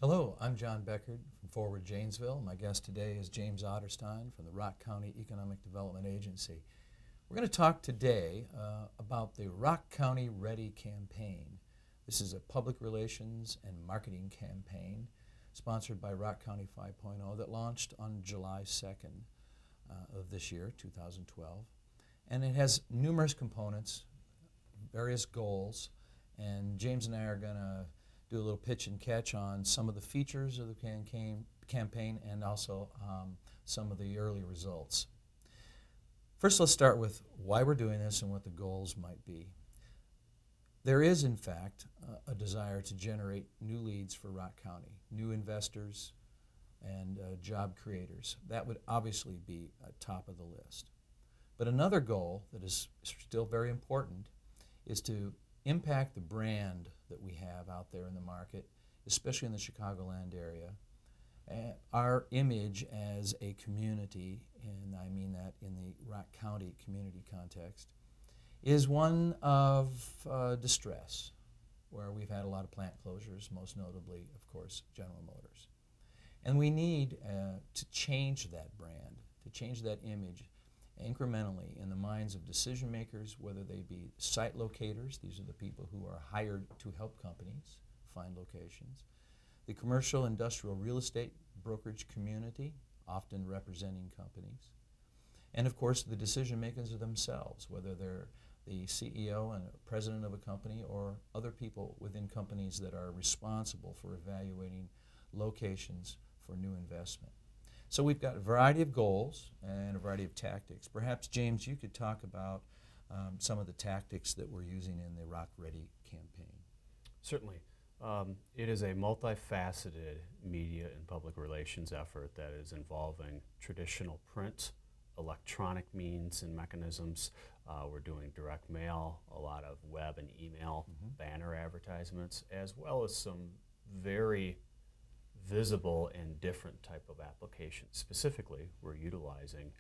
Hello, I'm John Beckard from Forward Janesville. My guest today is James Otterstein from the Rock County Economic Development Agency. We're going to talk today about the Rock County Ready campaign. This is a public relations and marketing campaign sponsored by Rock County 5.0 that launched on July 2nd of this year, 2012. And it has numerous components, various goals, and James and I are going to do a little pitch and catch on some of the features of the campaign and also some of the early results. First, let's start with why we're doing this and what the goals might be. There is, in fact, a desire to generate new leads for Rock County, new investors and job creators. That would obviously be at top of the list. But another goal that is still very important is to impact the brand that we have out there in the market, especially in the Chicagoland area. Our image as a community, and I mean that in the Rock County community context, is one of distress, where we've had a lot of plant closures, most notably, of course, General Motors. And we need to change that brand, to change that image incrementally in the minds of decision makers, whether they be site locators, these are the people who are hired to help companies find locations, the commercial industrial real estate brokerage community, often representing companies, and of course the decision makers themselves, whether they're the CEO and president of a company or other people within companies that are responsible for evaluating locations for new investment. So we've got a variety of goals and a variety of tactics. Perhaps, James, you could talk about some of the tactics that we're using in the Rock Ready campaign. Certainly. It is a multifaceted media and public relations effort that is involving traditional print, electronic means and mechanisms. We're doing direct mail, a lot of web and email, banner advertisements, as well as some very visible and different type of applications. Specifically, we're utilizing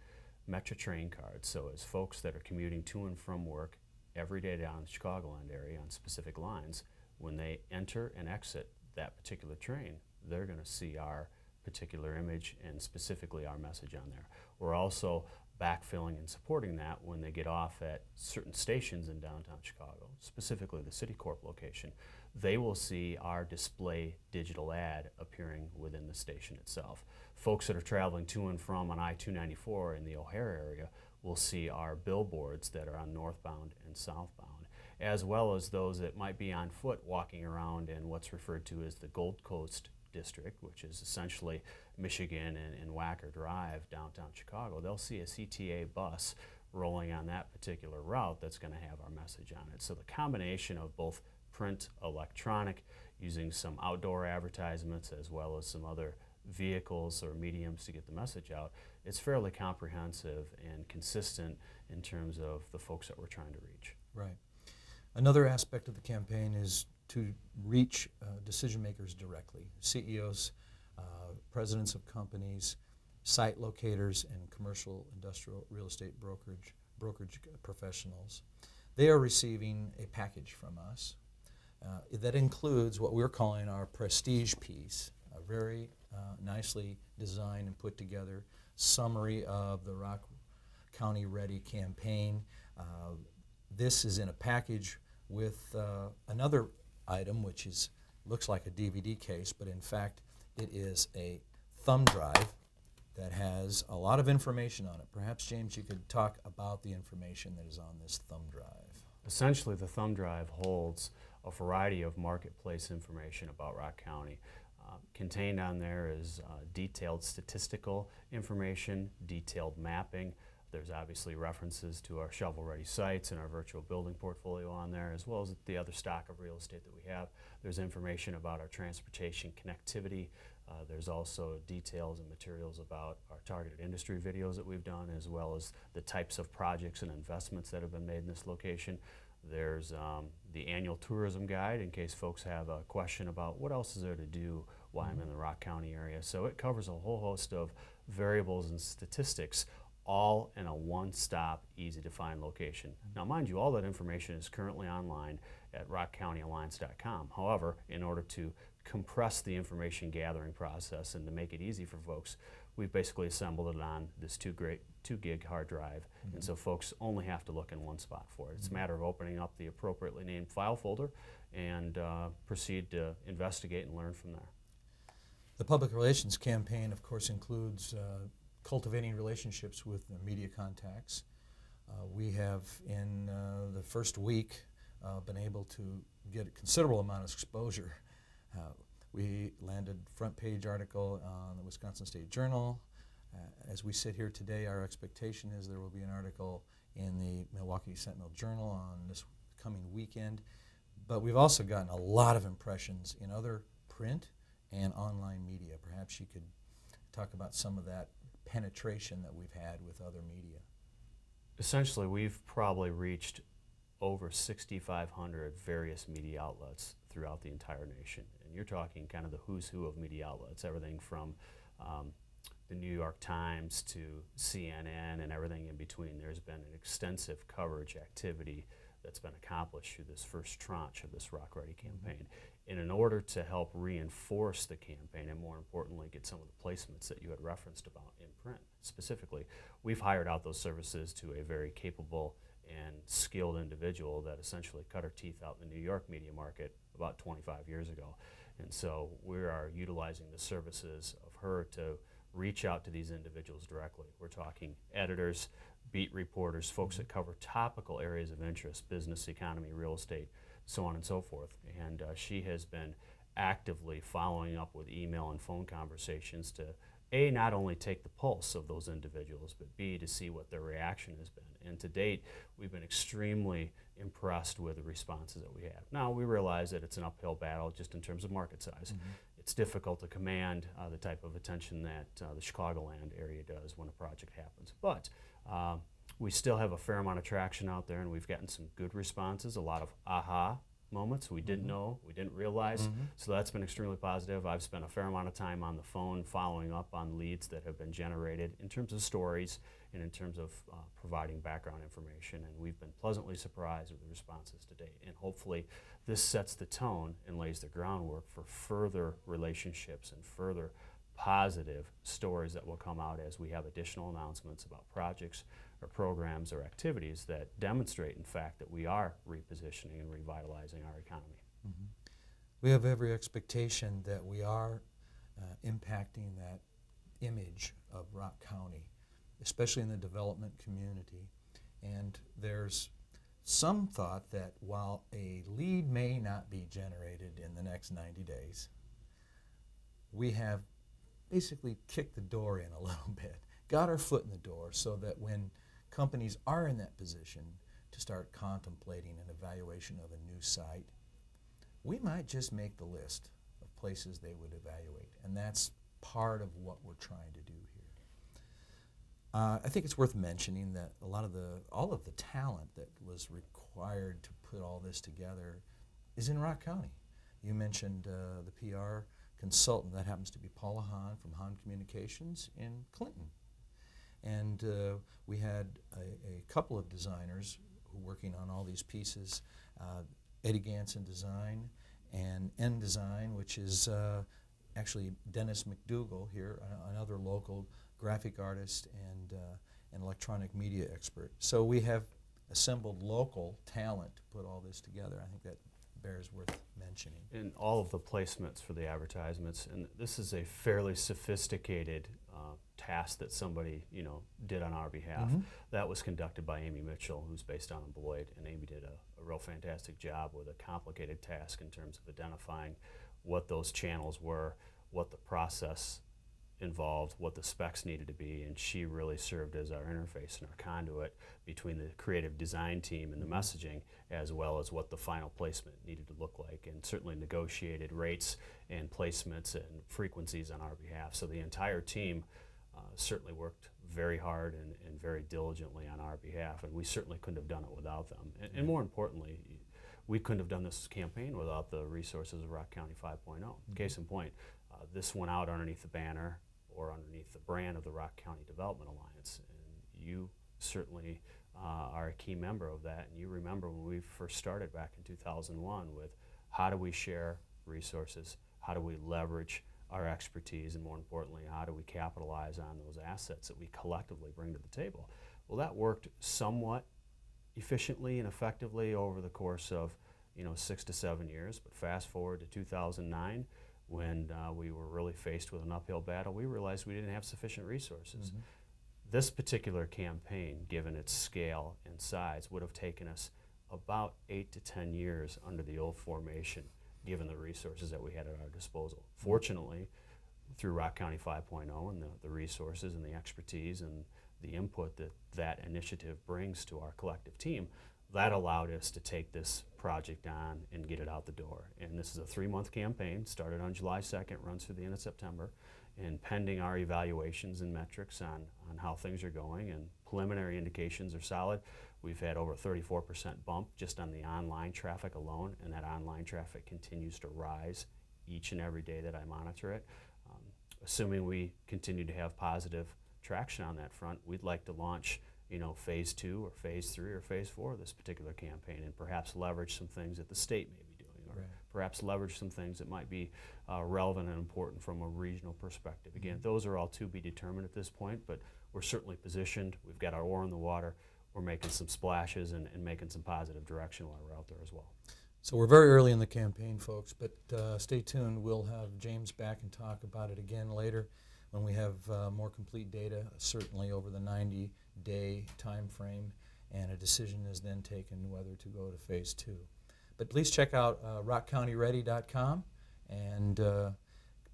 Metro train cards. So as folks that are commuting to and from work every day down in the Chicagoland area on specific lines, when they enter and exit that particular train, they're going to see our particular image and specifically our message on there. We're also backfilling and supporting that when they get off at certain stations in downtown Chicago, specifically the Citicorp location. They will see our display digital ad appearing within the station itself. Folks that are traveling to and from on I-294 in the O'Hare area will see our billboards that are on northbound and southbound, as well as those that might be on foot walking around in what's referred to as the Gold Coast district, which is essentially Michigan and Wacker Drive, downtown Chicago. They'll see a CTA bus rolling on that particular route that's going to have our message on it. So the combination of both print, electronic, using some outdoor advertisements as well as some other vehicles or mediums to get the message out, it's fairly comprehensive and consistent in terms of the folks that we're trying to reach. Right. Another aspect of the campaign is to reach decision makers directly, CEOs, presidents of companies, site locators, and commercial industrial real estate brokerage professionals. They are receiving a package from us that includes what we're calling our prestige piece, a very nicely designed and put together summary of the Rock County Ready campaign. This is in a package with another item which looks like a DVD case, but in fact it is a thumb drive that has a lot of information on it. Perhaps, James, you could talk about the information that is on this thumb drive. Essentially, the thumb drive holds a variety of marketplace information about Rock County. Contained on there is detailed statistical information, detailed mapping. There's obviously references to our shovel-ready sites and our virtual building portfolio on there, as well as the other stock of real estate that we have. There's information about our transportation connectivity. There's also details and materials about our targeted industry videos that we've done, as well as the types of projects and investments that have been made in this location. There's the annual tourism guide in case folks have a question about what else is there to do while I'm in the Rock County area. So it covers a whole host of variables and statistics, all in a one-stop, easy-to-find location. Now, mind you, all that information is currently online at rockcountyalliance.com. However, in order to compress the information gathering process and to make it easy for folks, we've basically assembled it on this 2 gig hard drive, and so folks only have to look in one spot for it. It's a matter of opening up the appropriately named file folder and proceed to investigate and learn from there. The public relations campaign, of course, includes cultivating relationships with media contacts. We have, in the first week, been able to get a considerable amount of exposure. We landed front page article on the Wisconsin State Journal. As we sit here today, our expectation is there will be an article in the Milwaukee Sentinel Journal on this coming weekend. But we've also gotten a lot of impressions in other print and online media. Perhaps you could talk about some of that penetration that we've had with other media. Essentially, we've probably reached over 6,500 various media outlets throughout the entire nation. And you're talking kind of the who's who of media outlets, everything from the New York Times to CNN and everything in between. There's been an extensive coverage activity that's been accomplished through this first tranche of this Rock Ready campaign. And in order to help reinforce the campaign and more importantly get some of the placements that you had referenced about in print specifically, we've hired out those services to a very capable and skilled individual that essentially cut her teeth out in the New York media market about 25 years ago. And so we are utilizing the services of her to reach out to these individuals directly. We're talking editors, beat reporters, folks that cover topical areas of interest, business, economy, real estate, so on and so forth. And she has been actively following up with email and phone conversations to A, not only take the pulse of those individuals, but B, to see what their reaction has been. And to date, we've been extremely impressed with the responses that we have. Now, we realize that it's an uphill battle just in terms of market size. It's difficult to command the type of attention that the Chicagoland area does when a project happens. But we still have a fair amount of traction out there, and we've gotten some good responses, a lot of aha moments we didn't know, we didn't realize. So that's been extremely positive. I've spent a fair amount of time on the phone following up on leads that have been generated in terms of stories and in terms of providing background information, and we've been pleasantly surprised with the responses to date. And hopefully this sets the tone and lays the groundwork for further relationships and further positive stories that will come out as we have additional announcements about projects or programs or activities that demonstrate, in fact, that we are repositioning and revitalizing our economy. We have every expectation that we are impacting that image of Rock County, especially in the development community. And there's some thought that while a lead may not be generated in the next 90 days, we have basically kicked the door in a little bit, got our foot in the door so that when companies are in that position to start contemplating an evaluation of a new site, we might just make the list of places they would evaluate. And that's part of what we're trying to do here. I think it's worth mentioning that all of the talent that was required to put all this together is in Rock County. You mentioned the PR consultant. That happens to be Paula Hahn from Hahn Communications in Clinton. And we had a couple of designers who were working on all these pieces, Eddie Ganson Design and N Design, which is actually Dennis McDougall here, another local graphic artist and an electronic media expert. So we have assembled local talent to put all this together. I think that bears worth mentioning. And all of the placements for the advertisements, and this is a fairly sophisticated task that somebody did on our behalf. That was conducted by Amy Mitchell, who's based down in Beloit, and Amy did a real fantastic job with a complicated task in terms of identifying what those channels were, what the process involved, what the specs needed to be, and she really served as our interface and our conduit between the creative design team and the messaging, as well as what the final placement needed to look like, and certainly negotiated rates and placements and frequencies on our behalf. So the entire team certainly worked very hard and very diligently on our behalf, and we certainly couldn't have done it without them. And more importantly, we couldn't have done this campaign without the resources of Rock County 5.0. Case in point, this went out underneath the banner or underneath the brand of the Rock County Development Alliance, and you certainly are a key member of that. And you remember when we first started back in 2001 with how do we share resources, how do we leverage our expertise, and more importantly, how do we capitalize on those assets that we collectively bring to the table? Well, that worked somewhat efficiently and effectively over the course of 6 to 7 years, but fast forward to 2009, when we were really faced with an uphill battle, we realized we didn't have sufficient resources. Mm-hmm. This particular campaign, given its scale and size, would have taken us about 8 to 10 years under the old formation, given the resources that we had at our disposal. Fortunately, through Rock County 5.0 and the resources and the expertise and the input that that initiative brings to our collective team, that allowed us to take this project on and get it out the door. And this is a 3-month campaign, started on July 2nd, runs through the end of September, and pending our evaluations and metrics on how things are going, and preliminary indications are solid. We've had over 34% bump just on the online traffic alone, and that online traffic continues to rise each and every day that I monitor it. Assuming we continue to have positive traction on that front, we'd like to launch phase 2 or phase 3 or phase 4 of this particular campaign, and perhaps leverage some things that the state may be doing, or perhaps leverage some things that might be relevant and important from a regional perspective. Again, those are all to be determined at this point, but we're certainly positioned. We've got our oar in the water. We're making some splashes and making some positive direction while we're out there as well. So we're very early in the campaign, folks, but stay tuned. We'll have James back and talk about it again later when we have more complete data, certainly over the 90-day time frame, and a decision is then taken whether to go to phase 2. But please check out rockcountyready.com, and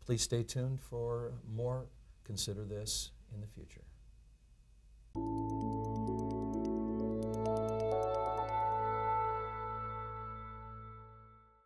please stay tuned for more Consider This in the future.